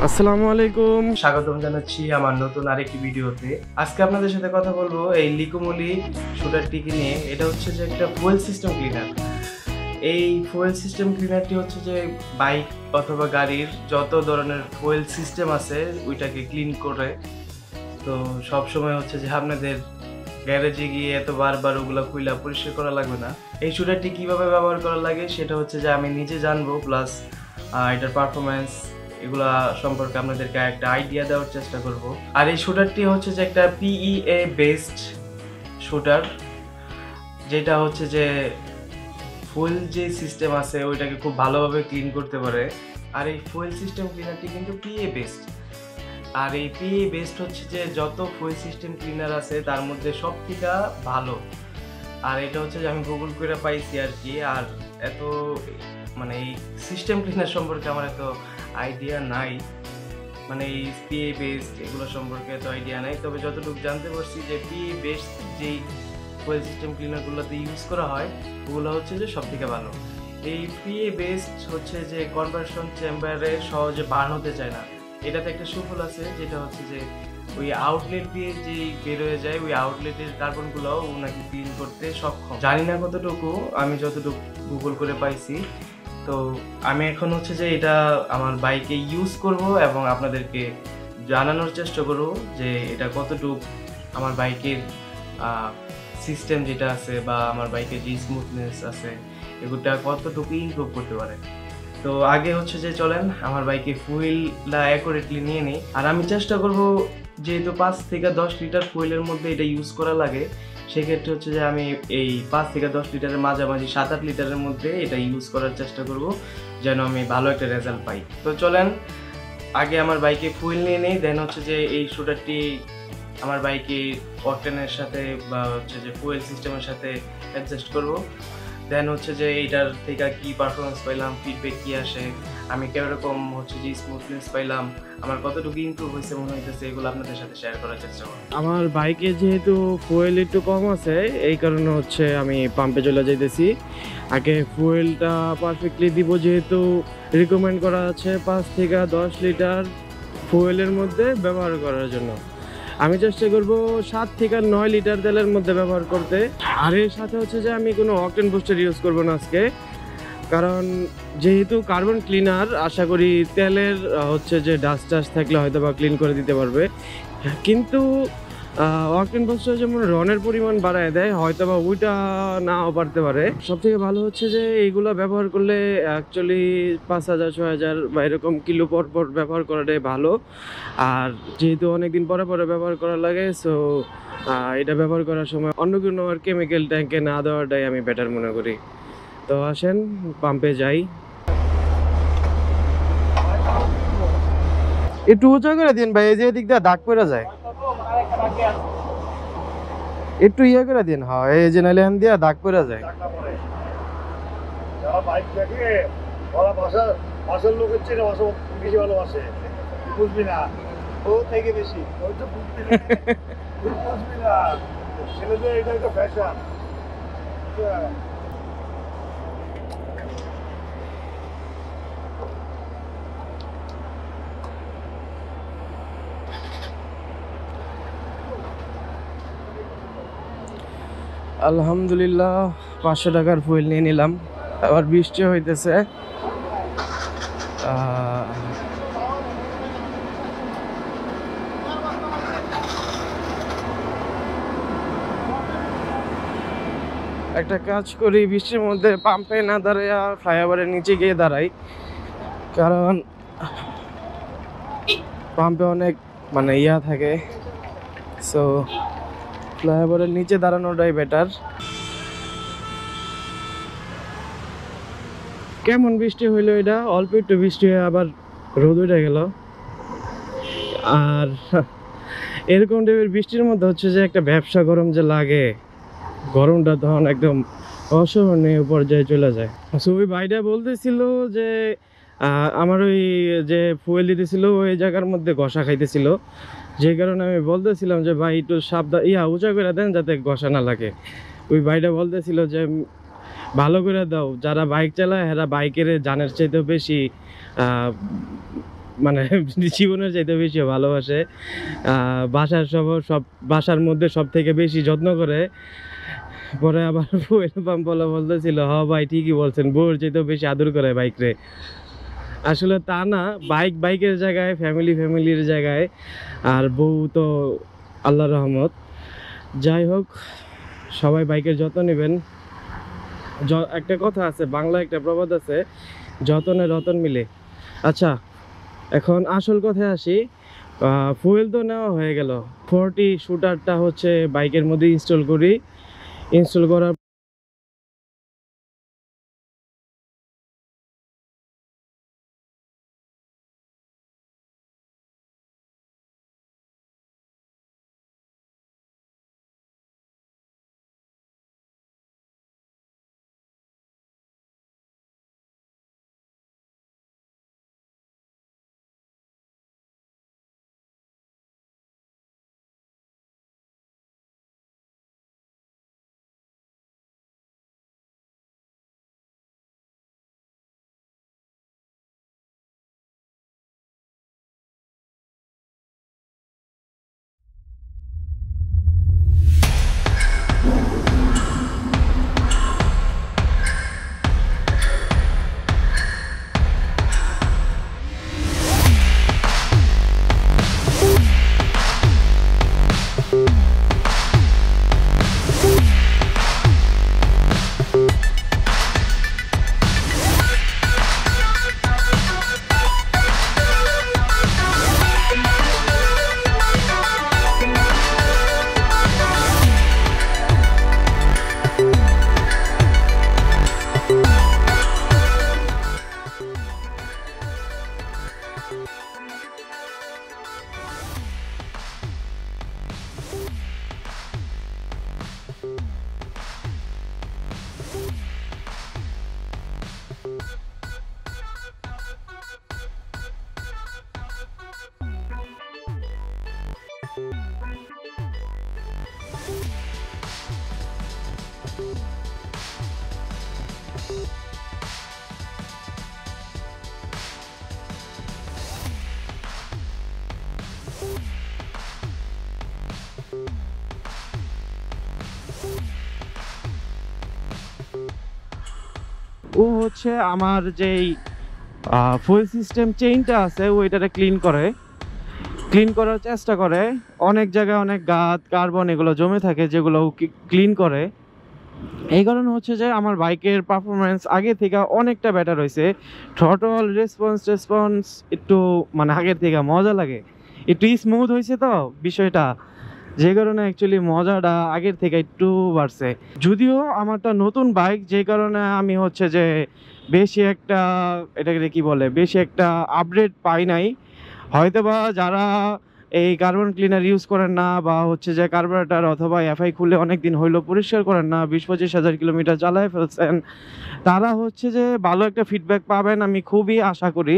আসসালামু আলাইকুম, স্বাগতম জানাচ্ছি আমার নতুন আরেকটি ভিডিওতে। আজকে আপনাদের সাথে কথা বলবো এই লিকোমোলি শুটারটিকে নিয়ে। এটা হচ্ছে যে একটা ফুয়েল সিস্টেম ক্লিনার। এই ফুয়েল সিস্টেম ক্লিনারটি হচ্ছে যে বাইক অথবা গাড়ির যত ধরনের ফুয়েল সিস্টেম আছে ওইটাকে ক্লিন করে। তো সব সময় হচ্ছে যে আপনাদের গ্যারেজে গিয়ে এত বারবার ওগুলো খুইলা পরিষ্কার করা লাগবে না। এই শুটারটি কিভাবে ব্যবহার করা লাগে সেটা হচ্ছে যে আমি নিজে জানবো, প্লাস এটার পারফরমেন্স এগুলা সম্পর্কে আপনাদেরকে একটা আইডিয়া দেওয়ার চেষ্টা করব। আর এই শুটারটি হচ্ছে যে একটা পিইএ বেসড শুটার, যেটা হচ্ছে যে ফুয়েল যে সিস্টেম আছে ওইটাকে খুব ভালোভাবে ক্লিন করতে পারে। আর এই ফুয়েল সিস্টেম ক্লিনারটি কিন্তু পিএ বেসড। আর এই পিএ বেসড হচ্ছে যে যত ফুয়েল সিস্টেম ক্লিনার আছে তার মধ্যে সব থেকে ভালো। আর এটা হচ্ছে যে আমি গুগল করে পাইছি আর কি। আর এত মানে এই সিস্টেম ক্লিনার সম্পর্কে আমার এত আইডিয়া নাই, মানে এই পিএ বেসড এগুলো সম্পর্কে এত আইডিয়া নাই। তবে যতটুকু জানতে পারছি যে পিএ বেসড যেই ফুয়েল সিস্টেম ক্লিনারগুলোতে ইউজ করা হয় ওগুলো হচ্ছে যে সব থেকে ভালো। এই পিএ বেসড হচ্ছে যে কনভার্সন চেম্বারে সহজে বার হতে চায় না। এটাতে একটা সুফল আছে, যেটা হচ্ছে যে ওই আউটলেট দিয়ে যে বের হয়ে যায় ওই আউটলেটের কার্বনগুলোও নাকি ক্লিন করতে সক্ষম। জানি না কতটুকু, আমি যতটুকু গুগল করে পাইছি। তো আমি এখন হচ্ছে যে এটা আমার বাইকে ইউজ করব এবং আপনাদেরকে জানানোর চেষ্টা করব যে এটা কতটুকু আমার বাইকের সিস্টেম যেটা আছে বা আমার বাইকের যে স্মুথনেস আছে এগুলোটা কতটুকু ইমপ্রুভ করতে পারে। তো আগে হচ্ছে যে চলেন আমার বাইকে ফুয়েলটা অ্যাকুরেটলি নিয়ে নিই। আর আমি চেষ্টা করব, যেহেতু 5 থেকে 10 লিটার ফুয়েলের মধ্যে এটা ইউজ করা লাগে, সেক্ষেত্রে হচ্ছে যে আমি এই 5 থেকে 10 লিটারের মাঝামাঝি 7-8 লিটারের মধ্যে এটা ইউজ করার চেষ্টা করব যেন আমি ভালো একটা রেজাল্ট পাই। তো চলেন আগে আমার বাইকে ফুয়েল নিয়ে নিই, দেন হচ্ছে যে এই শুটারটি আমার বাইকে অকটেনের সাথে বা হচ্ছে যে ফুয়েল সিস্টেমের সাথে অ্যাডজাস্ট করব। দেন হচ্ছে যে এইটার থেকে কি পারফরমেন্স পাইলাম, ফিডব্যাক কি আসে, আমি কিরকম হচ্ছে যে স্মুথনেস পাইলাম, আমার কতটুকু ইমপ্রুভ হয়েছে মনে হইতেছে, এগুলো আপনাদের সাথে শেয়ার করার চেষ্টা করব। আমার বাইকে যেহেতু ফুয়েল একটু কম আছে এই কারণে হচ্ছে আমি পাম্পে চলে যাইতেছি। আগে ফুয়েলটা পারফেক্টলি দিব, যেহেতু রিকমেন্ড করা আছে 5 থেকে 10 লিটার ফুয়েলের মধ্যে ব্যবহার করার জন্য। আমি চেষ্টা করব 7 থেকে 9 লিটার তেলের মধ্যে ব্যবহার করতে। আর এর সাথে হচ্ছে যে আমি কোনো অকটেন বুস্টার ইউজ করব না আজকে, কারণ যেহেতু কার্বন ক্লিনার আশা করি তেলের হচ্ছে যে ডাস্ট টাস্ট থাকলে হয়তো বা ক্লিন করে দিতে পারবে। কিন্তু অকটেন বুস্টার যেমন রনের পরিমাণ বাড়ায় দেয়, হয়তো বা ওইটা নাও পারতে পারে। সব থেকে ভালো হচ্ছে যে এইগুলো ব্যবহার করলে অ্যাকচুয়ালি 5000-6000 বা এরকম কিলো পর পর ব্যবহার করাটাই ভালো। আর যেহেতু অনেকদিন পরে পরে ব্যবহার করা লাগে, সো এটা ব্যবহার করার সময় অন্য কোনো আর কেমিক্যাল ট্যাঙ্কে না দেওয়াটাই আমি বেটার মনে করি। তো আসেন পাম্পে যাই। একটু উঁচা করে দিন ভাই, এই যে এদিক দিয়ে দাগ পড়ে যায়, একটু ইয়ে করে দিন। হ্যাঁ, এই যে নাইলে হ্যান দিয়ে দাগ পড়ে যায়। বাইক দেখে ওরা বাসার লোকের চেয়ে বাসা বেশি ভালোবাসে, বুঝবি না ও থেকে বেশি ওই তো বুঝবি না, তুই বুঝবি না ছেলেদের এটা একটা ফ্যাশন। আলহামদুলিল্লাহ 500 টাকার ফুয়েল নিয়ে নিলাম। আবার বৃষ্টি হইতেছে। একটা কাজ করি, বৃষ্টির মধ্যে পাম্পে না দাঁড়াইয়া ফ্লাইওভারের নিচে গিয়ে দাঁড়াই, কারণ পাম্পে অনেক মানে ইয়া থাকে। সো ফ্লাইওভারের নিচে দাঁড়ানোটাই বেটার। কেমন বৃষ্টি হইলো, এটা অল্প একটু বৃষ্টি হয়ে আবার রোদ উঠে গেল। আর এরকম টাইপের বৃষ্টির মধ্যে হচ্ছে যে একটা ব্যবসা গরম যে লাগে, গরমটা তখন একদম অসহনীয় পর্যায়ে চলে যায়। সো ওই ভাইটা বলতেছিল যে আমার ওই যে ফুয়েল দিতেছিল ওই জায়গার মধ্যে ঘষা খাইতেছিল, যে কারণে আমি বলতেছিলাম যে ভাই একটু সাবধান উঁচা করে দেন যাতে ঘষা না লাগে। ওই ভাইটা বলতেছিল যে ভালো করে দাও, যারা বাইক চালায় এরা বাইকের জানের চাইতেও বেশি মানে জীবনের চাইতে বেশি ভালোবাসে। বাসার সব বাসার মধ্যে সব থেকে বেশি যত্ন করে। পরে আবার ফুয়েল পাম্প বলতেছিল, হ ভাই ঠিকই বলছেন, বউর চাইতেও বেশি আদর করে বাইক রে। আসলে তা না, বাইকের জায়গায়, ফ্যামিলির জায়গায়, আর বউ তো আল্লাহর রহমত। যাই হোক, সবাই বাইকের যত্ন নেবেন। একটা কথা আছে, বাংলা একটা প্রবাদ আছে, যতনে রতন মিলে। আচ্ছা, এখন আসল কথায় আসি। ফুয়েল তো নেওয়া হয়ে গেল, 40 শুটারটা হচ্ছে বাইকের মধ্যে ইনস্টল করি। ইনস্টল করার ও হচ্ছে আমার যেই ফুয়েল সিস্টেম চেইনটা আছে ওইটারে ক্লিন করার চেষ্টা করে। অনেক জায়গায় অনেক গাদ কার্বন এগুলো জমে থাকে, যেগুলো ক্লিন করে। এই কারণে হচ্ছে যে আমার বাইকের পারফরমেন্স আগে থেকে অনেকটা বেটার হয়েছে। থ্রটল রেসপন্স একটু মানে আগের থেকে মজা লাগে, একটু স্মুথ হয়েছে তো বিষয়টা, যে কারণে অ্যাকচুয়ালি মজাটা আগের থেকে একটু বাড়ছে। যদিও আমারটা নতুন বাইক, যে কারণে আমি হচ্ছে যে বেশি একটা, এটাকে কি বলে, বেশি একটা আপডেট পাই নাই। হয়তোবা যারা এই কার্বন ক্লিনার ইউজ করেন না, বা হচ্ছে যে কার্বোরেটর অথবা এফআই খুলে অনেক দিন হইলো পরিষ্কার করেন না, 20-25 হাজার কিলোমিটার চালায় ফেলছেন, তারা হচ্ছে যে ভালো একটা ফিডব্যাক পাবেন আমি খুবই আশা করি।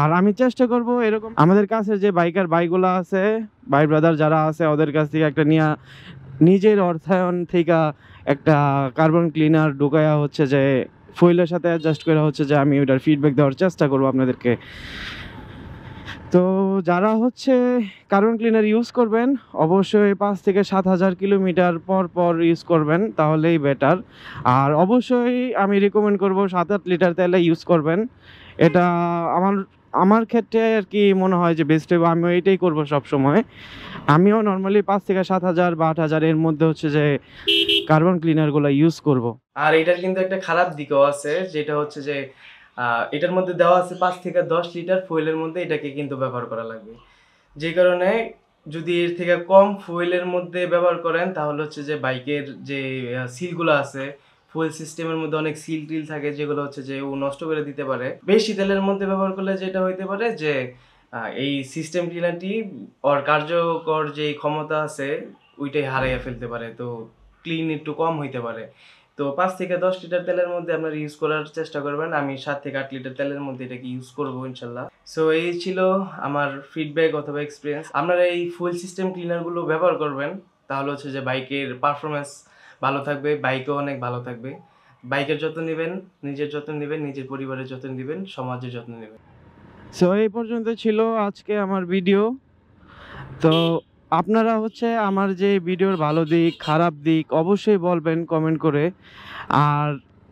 আর আমি চেষ্টা করব এরকম আমাদের কাছে যে বাইকগুলো আছে, ভাই ব্রাদার যারা আছে, ওদের কাছ থেকে একটা নিজের অর্থায়ন থেকে একটা কার্বন ক্লিনার ঢুকায়া হচ্ছে যে ফুয়েলের সাথে অ্যাডজাস্ট করে হচ্ছে যে আমি ওটার ফিডব্যাক দেওয়ার চেষ্টা করব আপনাদেরকে। তো যারা হচ্ছে কার্বন ক্লিনার ইউজ করবেন, অবশ্যই 5 থেকে 7 হাজার কিলোমিটার পর ইউজ করবেন, তাহলেই বেটার। আর অবশ্যই আমি রিকমেন্ড করব 7-8 লিটার তেলে ইউজ করবেন। এটা আমার ক্ষেত্রে আর কি মনে হয় যে বেস্ট হবে, আমিও এটাই করবো সব সময়। আমিও নর্মালি 5 থেকে 7 হাজার বা 8 হাজার এর মধ্যে হচ্ছে যে কার্বন ক্লিনারগুলো ইউজ করব। আর এটার কিন্তু একটা খারাপ দিকও আছে, যেটা হচ্ছে যে এটার মধ্যে দেওয়া আছে 5 থেকে 10 লিটার ফুয়েলের মধ্যে এটাকে কিন্তু ব্যবহার করা লাগবে। যে কারণে যদি এর থেকে কম ফুয়েলের মধ্যে ব্যবহার করেন, তাহলে হচ্ছে যে বাইকের যে সিলগুলো আছে, ফুয়েল সিস্টেমের মধ্যে অনেক সিল টিল থাকে, যেগুলো হচ্ছে যে ও নষ্ট করে দিতে পারে। বেশি তেলের মধ্যে ব্যবহার করলে যেটা হইতে পারে যে এই সিস্টেম ক্লিনারটি ওর কার্যকর যে ক্ষমতা আছে ওইটাই হারাইয়া ফেলতে পারে, তো ক্লিন একটু কম হইতে পারে। তো 5 থেকে 10 লিটার তেলের মধ্যে আপনারা ইউজ করার চেষ্টা করবেন। আমি 7 থেকে 8 লিটার তেলের মধ্যে এটাকে ইউজ করবো ইনশাল্লাহ। সো এই ছিল আমার ফিডব্যাক অথবা এক্সপিরিয়েন্স। আপনারা এই ফুয়েল সিস্টেম ক্লিনারগুলো ব্যবহার করবেন, তাহলে হচ্ছে যে বাইকের পারফরমেন্স ভালো থাকবে, বাইকও অনেক ভালো থাকবে। বাইকের যত্ন নেবেন, নিজের যত্ন নেবেন, নিজের পরিবারের যত্ন নেবেন, সমাজের যত্ন নেবেন। সো এই পর্যন্ত ছিল আজকে আমার ভিডিও। তো আপনারা হচ্ছে আমার যে ভিডিওর ভালো দিক খারাপ দিক অবশ্যই বলবেন কমেন্ট করে। আর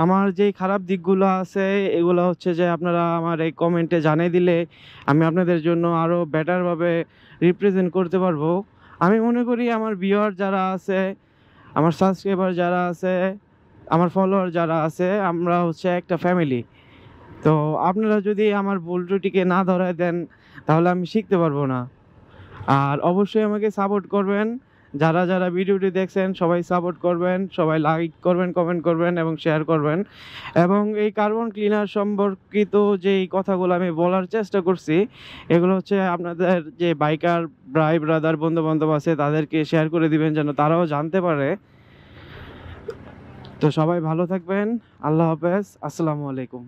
আমার যেই খারাপ দিকগুলো আছে এগুলো হচ্ছে যে আপনারা আমার এই কমেন্টে জানিয়ে দিলে আমি আপনাদের জন্য আরও বেটারভাবে রিপ্রেজেন্ট করতে পারবো। আমি মনে করি আমার ভিউয়ার যারা আছে, আমার সাবস্ক্রাইবার যারা আছে, আমার ফলোয়ার যারা আছে, আমরা হচ্ছে একটা ফ্যামিলি। তো আপনারা যদি আমার ভুল ত্রুটিকে না ধরায় দেন তাহলে আমি শিখতে পারবো না। আর অবশ্যই আমাকে সাপোর্ট করবেন। যারা যারা ভিডিওটি দেখছেন সবাই সাপোর্ট করবেন, সবাই লাইক করবেন, কমেন্ট করবেন এবং শেয়ার করবেন। এবং এই কার্বন ক্লিনার সম্পর্কিত যেই কথাগুলো আমি বলার চেষ্টা করছি এগুলো হচ্ছে আপনাদের যে বাইকার ভাই ব্রাদার বন্ধু বান্ধব আছে তাদেরকে শেয়ার করে দিবেন যেন তারাও জানতে পারে। তো সবাই ভালো থাকবেন। আল্লাহ হাফেজ। আসসালামু আলাইকুম।